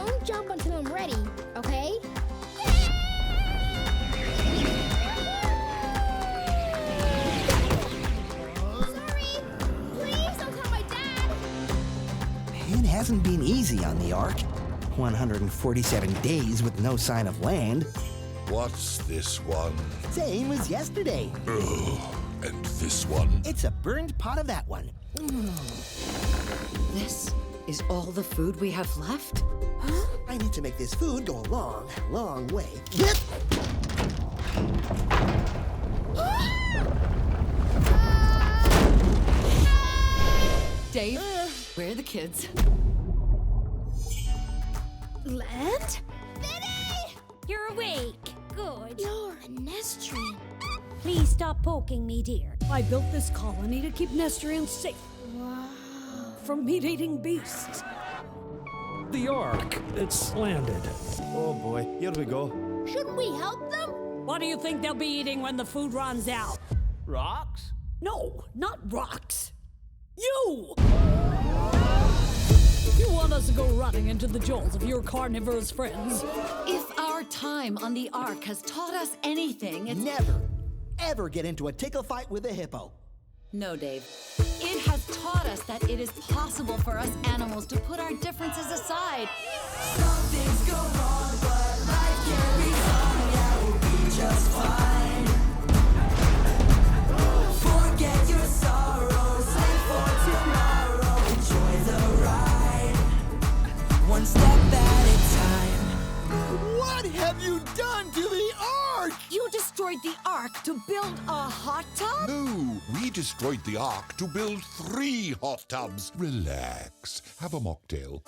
Don't jump until I'm ready, okay? Sorry! Please don't tell my dad! It hasn't been easy on the Ark. 147 days with no sign of land. What's this one? Same as yesterday. Ugh. And this one? It's a burned pot of that one. This is all the food we have left? I need to make this food go a long, long way. Dave, where are the kids? Land? Vinny! You're awake. Good. You're a Nestrian. Please stop poking me, dear. I built this colony to keep Nestrians safe Wow. from meat-eating beasts. The Ark. It's landed. Oh boy, here we go. Shouldn't we help them? What do you think they'll be eating when the food runs out? Rocks? No, not rocks. You! You want us to go running into the jaws of your carnivorous friends? If our time on the Ark has taught us anything, it's... Never, ever get into a tickle fight with a hippo. No, Dave. It has taught us that it is possible for us animals to put our differences aside. Some things go wrong, but life carries on. Yeah, we'll be just fine. Forget your sorrows, live for tomorrow. Enjoy the ride, one step at a time. What have you done to the Ark? You destroyed the Ark to build a hot tub? No, we destroyed the Ark to build 3 hot tubs. Relax. Have a mocktail.